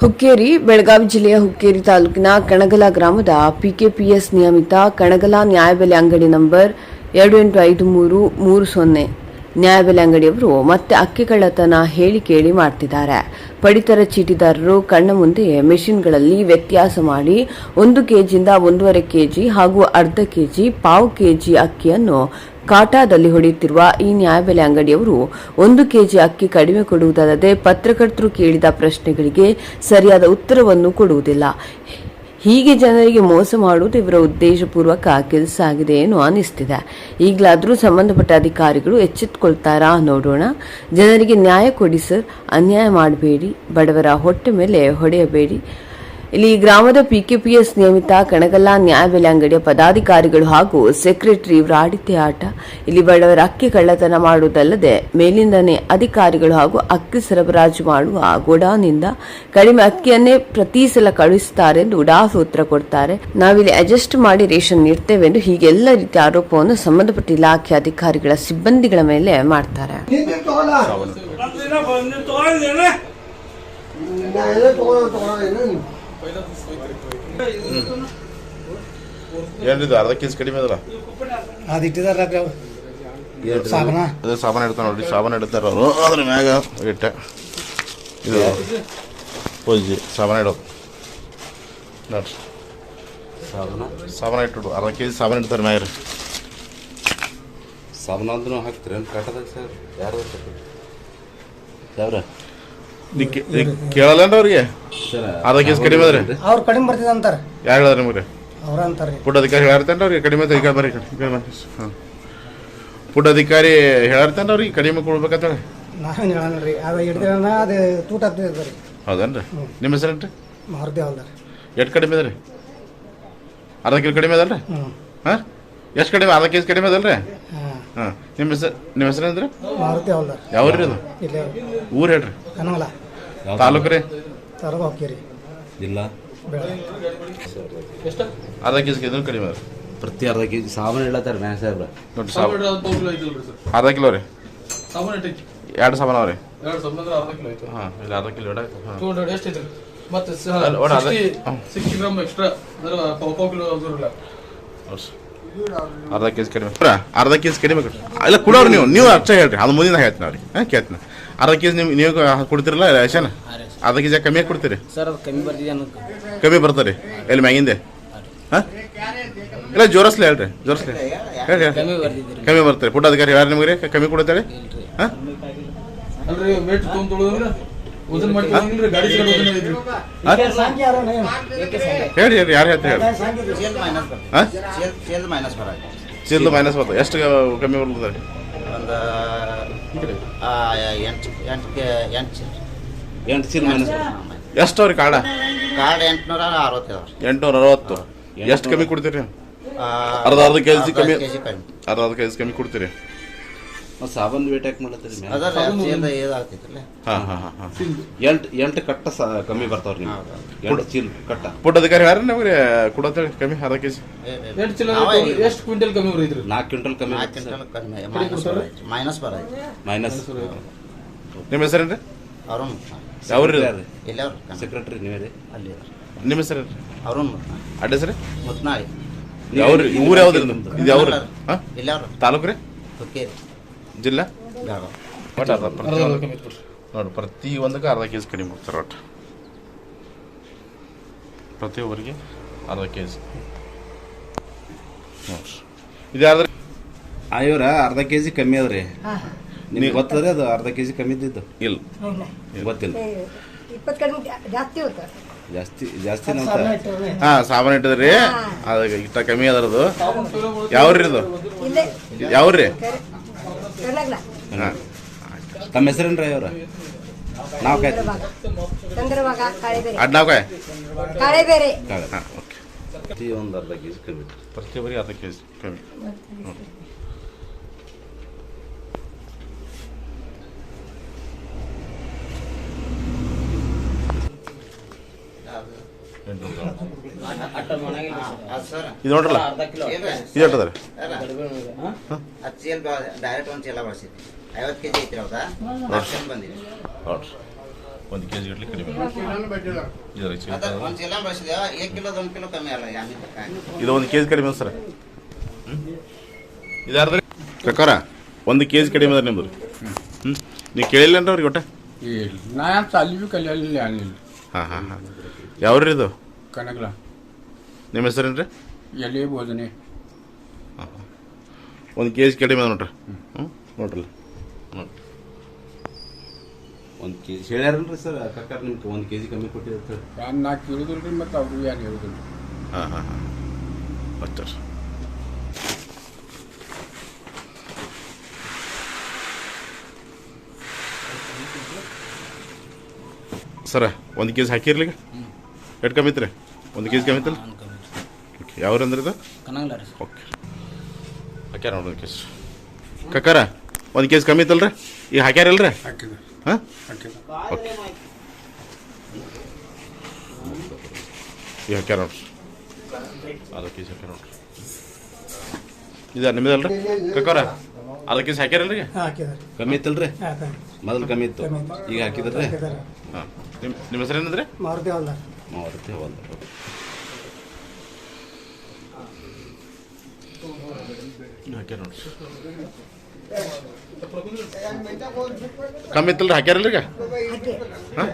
ಹುಕ್ಕೇರಿ ಬೆಳಗಾವಿ ಜಿಲ್ಲೆಯ ಹುಕ್ಕೇರಿ ತಾಲೂಕಿನ ಕಣಗಲ ಗ್ರಾಮದ ಪಿಕೆಪಿಎಸ್ ನಿಯಮಿತ ಕಣಗಲ ನ್ಯಾಯಬೆಲೆ ಅಂಗಡಿ ನಂಬರ್ 285330 ನ್ಯಾಯಬೆಲೆ ಅಂಗಡಿಯವರು ಮತ್ತೆ ಅಕ್ಕಿ ಕಳ್ಳತನ ಹೇಳಿ ಕೇಳಿ ಮಾಡ್ತಿದ್ದಾರೆ. ಪಡಿತರ ಚೀಟಿದಾರರು ಕಣ್ಣ ಮುಂದೆ ಮೆಷಿನ್ಗಳಲ್ಲಿ ವ್ಯತ್ಯಾಸ ಮಾಡಿ 1 ಕೆಜಿಯಿಂದ 1.5 ಕೆಜಿ ಹಾಗೂ ಅರ್ಧ ಕೆಜಿ, ಪಾವು ಕೆಜಿ ಅಕ್ಕಿಯನ್ನು ಕಾಟಾದಲ್ಲಿ ಹೊಡೆಯುತ್ತಿರುವ ಈ ನ್ಯಾಯಬೆಲೆ ಅಂಗಡಿಯವರು 1 ಕೆಜಿ ಅಕ್ಕಿ ಕಡಿಮೆ ಕೊಡುವುದಲ್ಲದೆ ಪತ್ರಕರ್ತರು ಕೇಳಿದ ಪ್ರಶ್ನೆಗಳಿಗೆ ಸರಿಯಾದ ಉತ್ತರವನ್ನು ಕೊಡುವುದಿಲ್ಲ. ಹೀಗೆ ಜನರಿಗೆ ಮೋಸ ಮಾಡುವುದು ಇವರ ಉದ್ದೇಶಪೂರ್ವಕ ಕೆಲಸ ಆಗಿದೆ ಏನು ಅನಿಸ್ತಿದೆ. ಈಗಲಾದರೂ ಸಂಬಂಧಪಟ್ಟ ಅಧಿಕಾರಿಗಳು ಎಚ್ಚೆತ್ತುಕೊಳ್ತಾರಾ ನೋಡೋಣ. ಜನರಿಗೆ ನ್ಯಾಯ ಕೊಡಿ ಸರ್, ಅನ್ಯಾಯ ಮಾಡಬೇಡಿ, ಬಡವರ ಹೊಟ್ಟೆ ಮೇಲೆ ಹೊಡೆಯಬೇಡಿ. ಇಲ್ಲಿ ಗ್ರಾಮದ ಪಿಕೆಪಿಎಸ್ ನಿಯಮಿತ ಕಣಗಲ್ಲ ನ್ಯಾಯಬೆಲೆ ಅಂಗಡಿಯ ಪದಾಧಿಕಾರಿಗಳು ಹಾಗೂ ಸೆಕ್ರೆಟರಿ ಇವರ ಆಡಿದ್ದೇ ಆಟ. ಇಲ್ಲಿ ಬಡವರ ಅಕ್ಕಿ ಕಳ್ಳತನ ಮಾಡುವುದಲ್ಲದೆ ಮೇಲಿಂದನೇ ಅಧಿಕಾರಿಗಳು ಹಾಗೂ ಅಕ್ಕಿ ಸರಬರಾಜು ಮಾಡುವ ಗೋಡಾನಿಂದ ಕಡಿಮೆ ಅಕ್ಕಿಯನ್ನೇ ಪ್ರತಿ ಸಲ ಕಳುಹಿಸುತ್ತಾರೆ ಎಂದು ಉಡಾಫೆ ಉತ್ತರ ಕೊಡ್ತಾರೆ. ನಾವಿಲ್ಲಿ ಅಡ್ಜಸ್ಟ್ ಮಾಡಿ ರೇಷನ್ ನೀಡ್ತೇವೆ ಎಂದು ಹೀಗೆಲ್ಲ ರೀತಿಯ ಆರೋಪವನ್ನು ಸಂಬಂಧಪಟ್ಟ ಇಲಾಖೆ ಅಧಿಕಾರಿಗಳ ಸಿಬ್ಬಂದಿಗಳ ಮೇಲೆ ಮಾಡ್ತಾರೆ. ಏನಿದು ಅರ್ಧ ಕೆಜಿ ಕಡಿಮೆ ಅದಲ್ಲ ಸಾಬಾನ ಇಡ್ತಾರ ನೋಡಿ, ಸಾಬಾನ ಇಡ್ತಾರ ಅವರು. ಅದ್ರ ಮ್ಯಾಗ ಇಟ್ಟೆ ಇದು ಪೂಜಿ ಸಾಬಾನ ಇಡೋದು ನೋಡ್ರಿ. ಸಾಬಾನ ಇಟ್ಟು ಅರ್ಧ ಕೆಜಿ ಸಾಬಾನ ಇಡ್ತಾರೆ ಮ್ಯಾಗ ರೀ. ಸಾಬಾನ ಅಂದ್ರೂ ಹಾಕ್ತೀರಿ ಕಟ್ಟದಾಗ ಸರ್? ಯಾರು ಯಾವ್ರ ಕೇಳಲ್ಲ ಅವ್ರಿಗೆ ಅರ್ಧ ಕೆಜಿ ಕಡಿಮೆ ಅದ್ರಿ, ಅವ್ರು ಕಡಿಮೆ ಬರ್ತಿದ ಅಂತಾರ. ಯಾರು ಹೇಳಿದ್ರಿ ನಿಮ್ಗೆ? ಅವ್ರ ಅಂತಾರ ಫುಡ್ ಅಧಿಕಾರಿ ಹೇಳಿರ್ತೇನೆ ಅವ್ರಿಗೆ ಕಡಿಮೆ ಬರ್ರಿ. ಹಾಂ, ಫುಡ್ ಅಧಿಕಾರಿ ಹೇಳಿರ್ತೇನೆ ಅವ್ರಿಗೆ ಕಡಿಮೆ ಕೊಡ್ಬೇಕಂತ. ನಾವೇನು ಹೇಳಲ್ರಿ, ಅದು ಹಿಡ್ದಿರ ಅದು ತೂಟ ಆಗ್ತದೆ. ಹೌದೇನ್ರಿ? ನಿಮ್ಮ ಹೆಸರೇನ್ರಿ? ಮಾರುತಿ ಹಲ್ದಾರ್. ಎಷ್ಟು ಕಡಿಮೆ ಅದ್ರಿ? ಅರ್ಧ ಕಿಲೋ ಕಡಿಮೆ ಅದಲ್ರಿ? ಹಾಂ, ಎಷ್ಟು ಕಡಿಮೆ? ಅರ್ಧ ಕೆಜಿ ಕಡಿಮೆ ಅದಲ್ರಿ? ಹಾಂ, ನಿಮ್ಮ ಹೆಸರೇನ್ರಿ? ಮಾರುತಿ ಹಲ್ದಾರ್. ಯಾವ್ರಿ ಅದು? ಇಲ್ಲೇ ಊರು ಹೇಳ್ರಿ. ಕನಗಲ ತಾಲೂಕು ರೀ? ತಾಲೂಕು ಹುಕ್ಕೇರಿ ಇಲ್ಲ. ಅರ್ಧ ಕೆಜಿ ಕಡಿಮೆ ಅದ. ಪ್ರತಿ ಅರ್ಧ ಕೆಜಿ ಸಾಬಾನು ಹೇಳತ್ತಾರೆ ಮ್ಯಾನ್ ಸಾಹೇಬ್ರ. ನೋಡಿ ಅರ್ಧ ಕಿಲೋ ರೀ? 2 ಸಾಬಾನು ಅವ್ರಿ? ಹಾಂ, ಇಲ್ಲಿ ಅರ್ಧ ಕಿಲೋ ಅರ್ಧ ಕೆಜಿ ಕಡಿಮೆ. ಅರ್ಧ ಕೆಜಿ ಕಡಿಮೆ ಇಲ್ಲ ಕೊಡೋರು ನೀವು ಅಷ್ಟೇ ಹೇಳ್ರಿ. ಅದು ಮುಂದಿನ ಹೇಳ್ತೀನಿ ಅವ್ರಿಗೆ. ಹಾಂ, ಕೇಳ್ತೀನಿ. ಅರ್ಧ ಕೆಜಿ ನೀವು ಕೊಡ್ತಿರಲ್ಲ ರೇಷನ್? ಅರ್ಧ ಕೆಜಿ ಕಮ್ಮಿ ಕೊಡ್ತೀರಿ ಸರ್? ಅದು ಕಮ್ಮಿ ಬರ್ತಾರೆ ಎಲ್ಲಿ ಮ್ಯಾಗಿಂದೆ? ಹಾಂ, ಇಲ್ಲ ಜೋರಸ್ಲಿ ಹೇಳ್ರಿ, ಜೋರಸ್ಲಿ ಹೇಳಿ. ಕಮ್ಮಿ ಬರ್ತಾರೆ. ಫುಡ್ ಅಧಿಕಾರಿ ಯಾರು ನಿಮ್ಗೆ ಕಮ್ಮಿ ಕೊಡ್ತಾರೆ? ಹಾಂ, ಹೇಳಿ ಹೇಳಿ ಯಾರು ಹೇಳ್ತಾರೆ ಹೇಳಿ. ಹಾಂ, ಚೀಲ್ದು ಮೈನಸ್ ಬರ್ತದೆ. ಎಷ್ಟು ಕಮ್ಮಿ ಬರ್ತದೆ? ಎಂಟು ಚೀಲ ಮೈನಸ್. ಎಷ್ಟು ಅವ್ರಿ ಕಾಡ? 860. ಎಷ್ಟು ಕಮ್ಮಿ ಕೊಡ್ತೀರಿ? ಅರ್ಧ ಕೆಜಿ ಕಮ್ಮಿ. ಅರ್ಧ ಕೆಜಿ ಕಮ್ಮಿ ಕೊಡ್ತೀರಿ. ಸಾಬಂದು ವೇಟ್ ಯಾಕೆ ಮಾಡತ್ತೀರಿ? ಹಾಂ ಹಾಂ ಹಾಂ, 8 ಕಟ್ಟ ಕಮ್ಮಿ ಬರ್ತಾವ್ರಿ ನಿಮ್ಗೆ. 8 ಚೀಲ ಕಟ್ಟ. ಫುಡ್ ಅಧಿಕಾರಿ ಯಾರು ನಮ್ಗೆ ಕೊಡತ್ತೇಳಿ ಕಮ್ಮಿ? ಅರ್ಧ ಕೆಜಿ ಎಷ್ಟು ಕ್ವಿಂಟಲ್ ಕಮ್ಮಿ ಬರೀದ್ರಿ? 4 ಕ್ವಿಂಟಲ್ ಕಮ್ಮಿ ಮೈನಸ್ ಮೈನಸ್. ನಿಮ್ಮ ಹೆಸರೇನ್ರಿ? ಅರುಣ್. ಯಾವ್ರಿ? ಸೆಕ್ರೆಟರಿ ನೀವೇ ರೀ? ಅಲ್ಲಿ. ನಿಮ್ಮ ಹೆಸರೇನ್ರಿ? ಅರುಣ್. ಅಡ್ಡ ಹೆಸರು? ಮುತ್ನಾಳಿ. ಯಾವ್ರಿ? ಊರು ಯಾವ್ದ್ರಿ ನಿಮ್ದು? ಇದು ಯಾವ್ರಿ? ಹಾಂ, ತಾಲೂಕು ರೀ? ಹುಕ್ಕೇರಿ ಜಿಲ್ಲಾ ಬೆಳಗಾವಿ. ನೋಡಿ, ಪ್ರತಿ ಒಂದಕ್ಕೆ ಅರ್ಧ ಕೆಜಿ ಕಡಿಮೆ ಕೊಡ್ತಾರೆ. ಒಟ್ಟು ಪ್ರತಿಯೊಬ್ಬರಿಗೆ ಅರ್ಧ ಕೆಜಿ ನೋಡ್ರಿ. ಇದು ಯಾವ್ದ್ರಿ? ಇವ್ರ ಅರ್ಧ ಕೆಜಿ ಕಮ್ಮಿ ಅದ್ರಿ. ನಿಮ್ಗೆ ಗೊತ್ತದ್ರಿ ಅದು ಅರ್ಧ ಕೆಜಿ ಕಮ್ಮಿ ಇದ್ದಿದ್ದು? ಇಲ್ಲ, ಗೊತ್ತಿಲ್ಲ. ಜಾಸ್ತಿ ಜಾಸ್ತಿ ಹಾಂ, ಸಾಬಾನು ಇಟ್ಟದ್ರಿ. ಅದು ಇಷ್ಟ ಕಮ್ಮಿ ಅದರದು. ಯಾವ್ರಿ ಇದು? ಯಾವ್ರಿ? ಹಾಂ, ತಮ್ಮ ಹೆಸರೇನ್ರಿ ಅವ್ರ? ನಾವು ಕಾಯ್ತು ಅಡ್ ನಾವು ಕಾಯ್. ಹಾಂ, ಓಕೆ. ಪ್ರತಿ ಒಂದು ಅರ್ಧ ಕೆಜಿ ಕಮ್ಮಿ. ಪ್ರತಿಯೊಬ್ಬರಿಗೆ ಅರ್ಧ ಕೆಜಿ ಕಮ್ಮಿ. ಇದು ನೋಡ್ರಲ್ಲ, ಇದು ಎಷ್ಟದ? ಡೈರೆಕ್ಟ್ ಒಂದು ಚೀಲ ಬಳಸಿದ್ವಿ. 50 ಕೆಜಿ ಐತ್ರಿ. ಹೌದಾ? ಬಂದಿದೆ ನೋಡ್ರಿ. 1 ಕೆ ಜಿ ಗಟ್ಟಲೆ ಕಡಿಮೆ ಇದು ರೀ आता 1 किलो बसले 1 किलो 2 किलो कमी आला आम्ही काय ಇದು 1 ಕೆ ಜಿ ಕಡಿಮೆ ಸರ್ ಇದಾರ್ದ್ರಿ ಕಕ್ಕಾರ 1 ಕೆ ಜಿ ಕಡಿಮೆ ಅದ ನಿಮ್ಮದು ನೀವು ಕೇಳಿಲ್ಲ ಅವ್ರಿಗೆ ಒಟ್ಟ ನಾ चालली बी कल्याण आणली ಹಾಂ ಹಾಂ ಹಾಂ ಯಾವ್ರಿ ಇದು कनकला ನಿಮ್ಮ ಹೆಸರೇನು ರೀ ಎಲೆ ಭೋಜನೆ 1 ಕೆ ಜಿ ಕಡಿಮೆ ಅದ ನೋಡ್ರಿ ನೋಡ್ರಲ್ಲ ನೋಡಿ 1 ಕೆಜಿ ಹೇಳ್ಯಾರಲ್ರಿ ಸರ್ ಕಕ್ಕಾರ ನಿಮ್ಗೆ 1 ಕೆಜಿ ಕಮ್ಮಿ ಕೊಟ್ಟಿದ್ರೆ ನಾ ಕೇಳುದಿಲ್ರಿ ಮತ್ತು ಅವ್ರು ಯಾರು ಹೇಳುದಿಲ್ರಿ ಹಾಂ ಹಾಂ ಹಾಂ ಅಷ್ಟೇ ಸರ 1 ಕೆ ಜಿ ಹಾಕಿರ್ಲಿ ಈಗ ಎಷ್ಟು ಕಮ್ಮಿ ಐತ್ರಿ 1 ಕೆ ಜಿ ಕಮ್ಮಿ ಐತಲ್ಲ ಓಕೆ ಯಾವ್ರು ಅಂದ್ರೆ ಇದು कनागला रे ಓಕೆ ಹಾಕ್ಯಾರ ನೋಡಿ 1 ಕೆ ಜಿ ಕಕ್ಕಾರ 1 ಕೆ ಜಿ ಕಮ್ಮಿ ಐತಲ್ರಿ ಈಗ ಹಾಕ್ಯಾರಲ್ರಿ ಹಾಕಿದ ಹಾಂ ಹಾಕಿದ ಓಕೆ ಈಗ ಹಾಕ್ಯಾರ ನೋಡ್ರಿ ಅರ್ಧ ಕೆ ಜಿ ಹಾಕ್ಯಾರ ನೋಡ್ರಿ ಇದು ನಿಮ್ಮದಲ್ರಿ ಕಕ್ಕಾರ ಅರ್ಧ ಕೆ ಜಿ ಹಾಕ್ಯಾರಲ್ರಿ ಹಾಕಿದಾರೆ ಕಮ್ಮಿ ಇತ್ತಲ್ರಿ ಹಾಕಿದಾರೆ ಮೊದಲು ಕಮ್ಮಿ ಇತ್ತು ಈಗ ಹಾಕಿದ್ರಿ ಹಾಂ ನಿಮ್ಮ ಹೆಸರು ಏನಂದ್ರೆ ಮಾರುತಿ ಅಲ್ಲ ಮಾರುತಿ ಒಂದು ಹಾಕ್ಯಾರ ನೋಡ್ರಿ ಕಮ್ಮಿ ಇತ್ತಲ್ರಿ ಹಾಕ್ಯಾರಲ್ರಿ ಈಗ ಹಾಂ